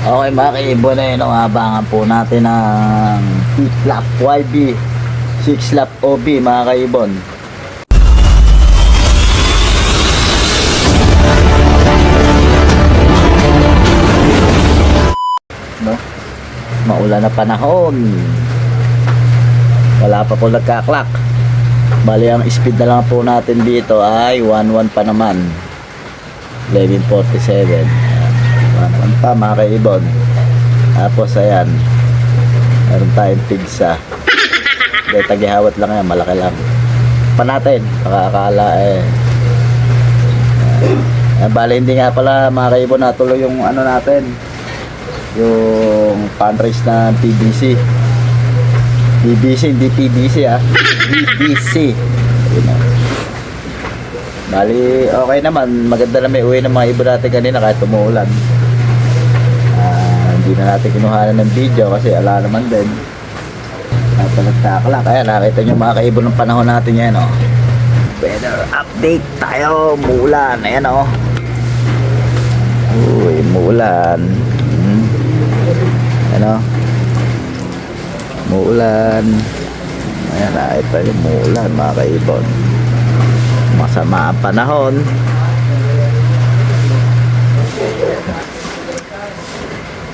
Okay mga kaibon na yun, abangan po natin ang 6 lap YB 6 lap OB mga kaibon. No? Maulan na panahon, wala pa po nagkaklak. Bali ang speed na lang po natin dito ay 11 pa naman, 11:47. 11 pa mga kaibon. Tapos ayan, meron tayong pigsa. Dahil tagihawat lang yan, malaki lang pa natin, pakakala bali hindi nga pala mga kaibon natuloy yung ano natin, yung fundraise na PBC. BBC, hindi PBC BBC. Bali, okay naman. Maganda na may uwi ng mga iba natin kanina kahit umuulan. Hindi na natin kinuhanan ng video kasi ala naman din. Nagtaklak. Ayan, nakita nyo mga kaibon ng panahon natin yan, oh. Weather update tayo. Muulan. Ayan, oh. Uy, muulan. Ano? Muulan. Ayan, nakita nyo muulan mga kaibon. Masama ang panahon.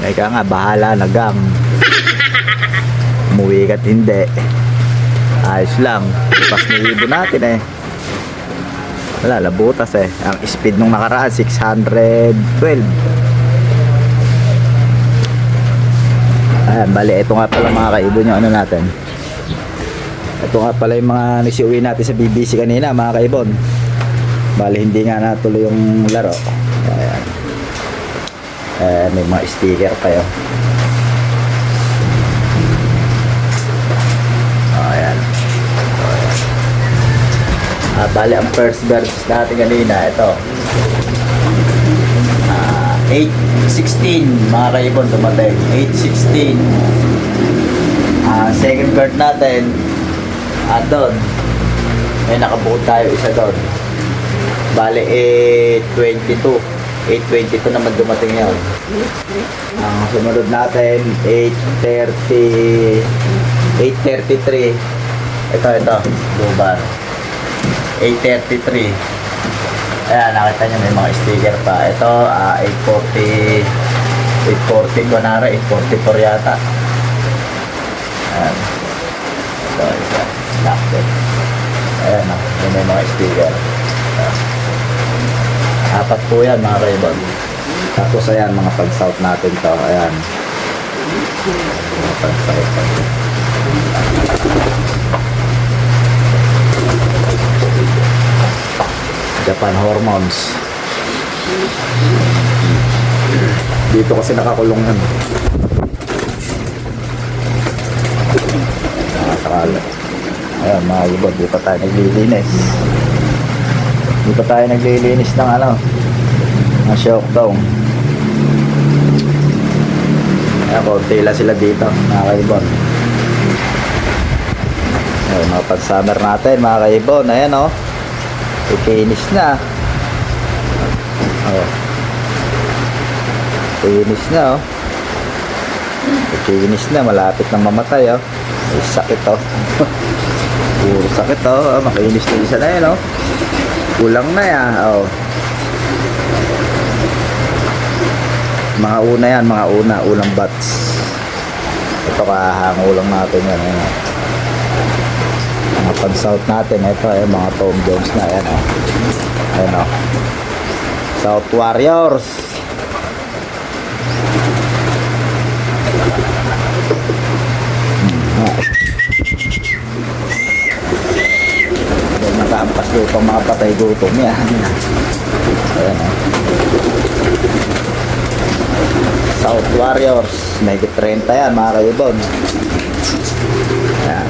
Ika nga, bahala na gang. Umuwi ka't hindi. Ayos lang. Bukas na ibon natin eh. Wala, labutas eh. Ang speed nung nakaraan 612. Ayan, bali, ito nga pala mga kaibon yung ano natin. Ito nga pala yung mga nisiuwi natin sa BBC kanina mga kaibon. Bali hindi nga natuloy yung laro. Ayan. May mga sticker tayo. Ayan. Bali ang first verse natin kanina, ito 8:16 mga kaibon dumating. 8:16. Second bird natin doon, may nakabuod tayo isa doon. Bale 8:22 naman dumating yun. Ang sumunod natin 8:33. Ito bubar 8:33. Ayan, nakita nyo may mga sticker pa. Ito 8:40 kunwari 8:44 yata. Ayan, ito locked. Ayan o, may mga sticker. Apat po yan mga kaibon. Tapos ayan, mga pag-south natin to. Ayan, mga pag-south. Japan Hormones. Dito kasi nakakulong yan. Nakasakala. Ayan mga ibon, di pa tayo naglilinis ng ano, ng shock down. Ayan, konti lang sila dito mga kaibon. Ayan, mga pag-summer natin mga kaibon. Ayan o, ikinis na. Ikinis na o. Ikinis na, malapit na mamatay o. May sakit o. Puro sakit o. Makinis na isa na yun o. Kulang na yan o. Mga una yan, unang bats. Ito kahango lang natin yan. Mga pan-south natin. Ito mga Tom Jones na yan o. Ayan o. South Warriors. Nakaampas dito ang mga patay gutom yan. Ayan o. South Warriors. May 30 yan mga kaibon. Ayan.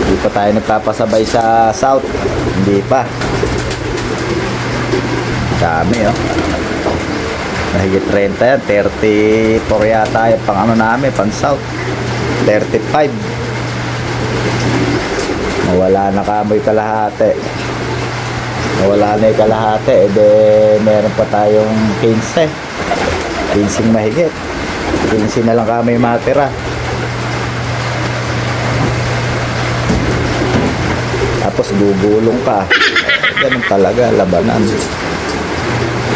Hindi pa tayo nagpapasabay sa South. Hindi pa. Dami oh. Mahigit 30 yan. 34 yata yung pang ano namin, pang South. 35. Mawala na kamoy kalahati. Wala na yung kalahati, meron pa tayong 15. 15 mahigit. 15 na lang kami matira. Tapos gugulong ka. Ganun talaga, labanan.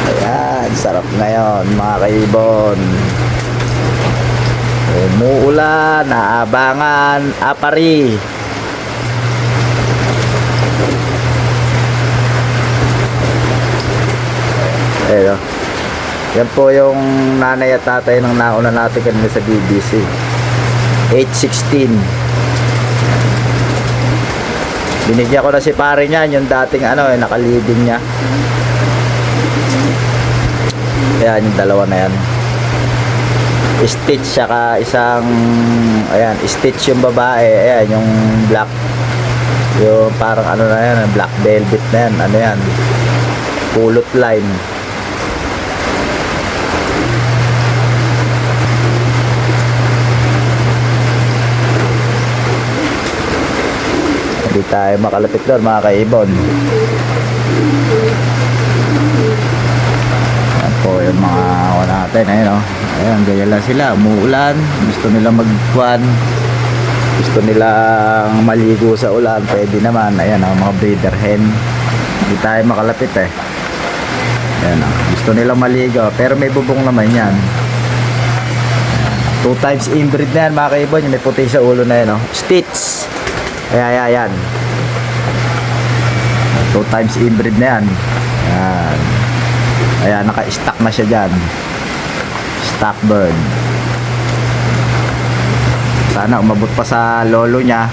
Ayan, sarap ngayon mga kaibon. Umuulan, naabangan, apari. Ayan. Yan po yung nanay at tatay ng nauna natin kanina sa BBC. 8:16. Binigyan ko na si pare niyan, yung dating nakalibing niya. Ayan, yung dalawa na yan. Stitch, saka isang, ayan, Stitch yung babae. Ayan, yung black. Yung parang na yan, black velvet na yan. Ano yan? Pulot line. Hindi tayo makalapit doon mga kaibon. Yan po yung mga natin. Ayun, ayan, ganyan lang sila. Umuulan. Gusto nila magkuhan. Gusto nilang maligo sa ulan. Pwede naman. Ayan, mga breeder hen. Hindi tayo makalapit eh. Ayan, gusto nilang maligo. Pero may bubong naman yan. 2 times inbreed na yan mga kaibon. Yung may puti sa ulo na yan. Stitch. Ayan. 2 times inbreed na yan. Ayan. Ayan, naka-stack na siya dyan. Stock bird. Sana umabot pa sa lolo niya.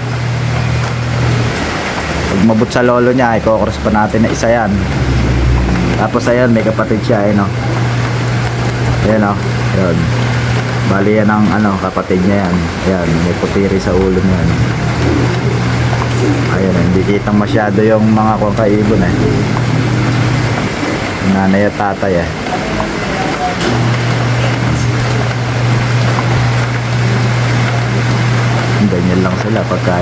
Pag umabot sa lolo niya, i-cross pa natin na isa yan. Tapos ayan, may kapatid siya. Ayan. Ayan. Bali yan ang kapatid niya yan. Ayan, may putiri sa ulo niya. Ayan, hindi kitang masyado yung mga kaibon eh. Nanay at tatay eh. Ganyan lang sila pagka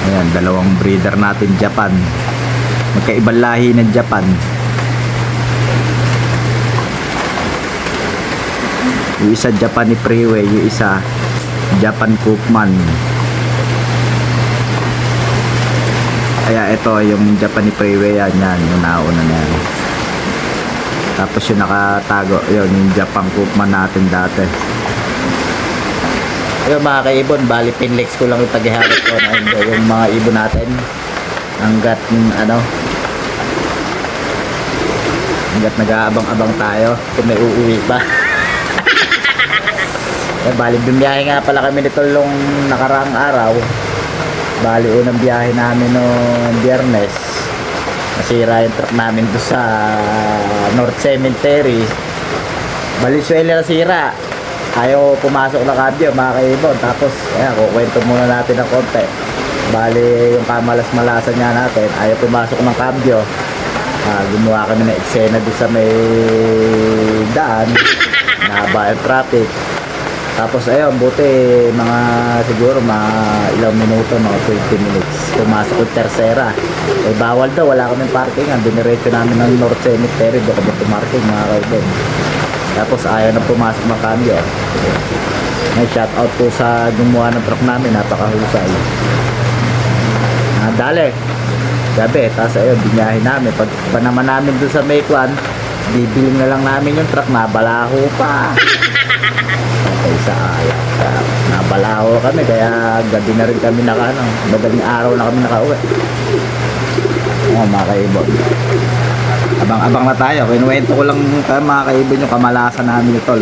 Ayan, dalawang breeder natin Japan. Magkaibang lahi ng Japan. Yung isa Japan Freeway, yung isa Japan Koopman. Kaya ito yung Japan Freeway yan, yung nauna na yan. Tapos yung nakatago, yung Japan Koopman natin dati. Yung mga kaibon, bali pinlex ko lang yung tagiharap ko na yung mga ibon natin. Hanggat nag-aabang-abang tayo kung may uuwi pa. Bali bumiyahe nga pala kami nito nung nakaraang araw. Bali unang biyahe namin noong Biyernes, nasira yung truck namin doon sa North Cemetery. Valenzuela nasira, ayaw pumasok na kabyo mga kaibon. Tapos ayan, kukwento muna natin ng konti. Bali yung kamalas-malasan niya natin, ayaw pumasok ng kabyo. Gumawa kami ng eksena doon sa may daan, nahaba yung traffic. Tapos ayun, buti mga siguro mga ilang minuto, mga 20 minutes pumasok yung tersera. Bawal daw, wala kaming parking. Diniretso namin ng North Cemetery, doon kami pumarking mga kaibon. Tapos ayaw na pumasok ng cambio. May shoutout po sa gumawa ng truck namin, napakahusay. Dali gabi, tapos ayun, binyahin namin. Pag pa naman namin doon sa Mayquan, bibiling na lang namin yung truck, nabalaho pa. Sa ayak, nabalaho kami, kaya gabi na rin kami madaling araw na kami nakauwi. Mga kaibon, abang-abang na tayo. Kinuwento ko lang mga kaibon yung kamalasan namin ito,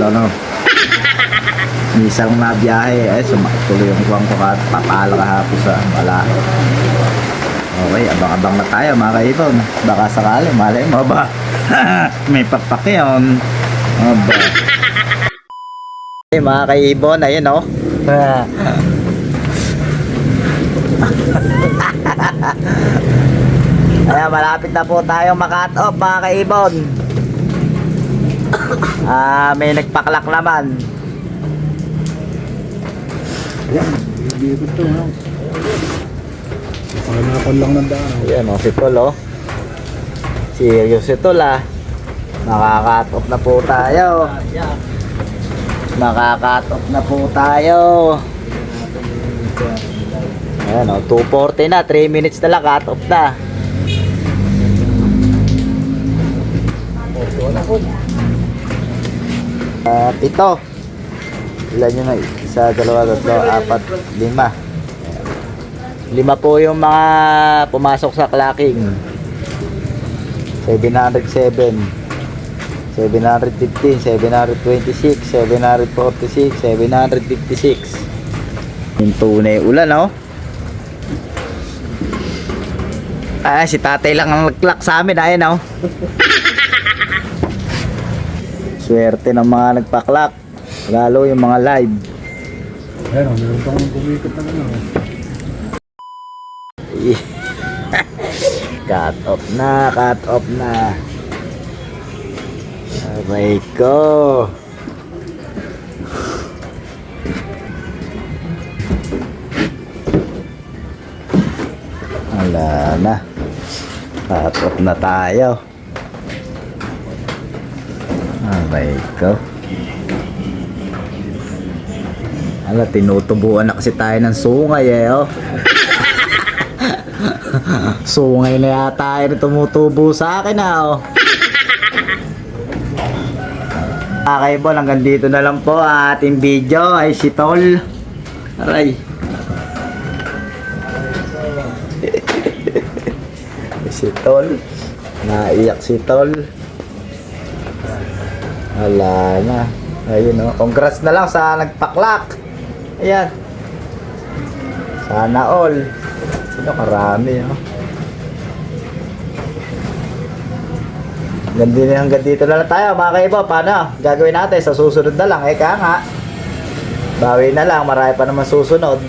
isang nabiyahe, tuloy yung kuwang ko papala kahapon sa balaho. Okay, abang-abang na tayo mga kaibon. Baka sakali, malay mo ba? May pakpak yun. Mga kaibon, ayun Ayan, malapit na po tayong makat off mga kaibon. May nagpaklak naman. Panganapan lang ng daan. Ayan o, si Tol o. Serious si Tol ah. Makaka-cut off na po tayo. Makaka-cut off na po tayo. Ayan o, 2:40 na. 3 minutes na lang, cut off na. Pito. Ilan yun na? Isa, dalawa, tatlo, apat, lima. Lima po yung mga pumasok sa clocking. 707, 715, 726, 746, 756. Yung tunay ulan, no? Ah, si tatay lang ang nag-clock sa amin, ayun, no? Swerte ng mga nagpa-clock. Lalo yung mga live. Ayun, meron pang bumikot na ano. Cut off na, cut off na. Aray ko. Wala na. Cut off na tayo. Aray ko. Ala, tinutubuan na kasi tayo ng sungay eh, oh. Sungay na yata yun tumutubo sa akin ah, oh. Okay po, hanggang dito na lang po ang ating video. Ay si Tol. Aray. Si Tol. Naiyak si Tol. Wala na. Ayun oh. Congrats na lang sa nagpaklak. Ayan. Sana all. Ito karami oh. Hanggang dito na lang tayo mga kaibo. Paano? Gagawin natin sa susunod na lang. Eka nga. Bawi na lang. Marami pa naman susunod.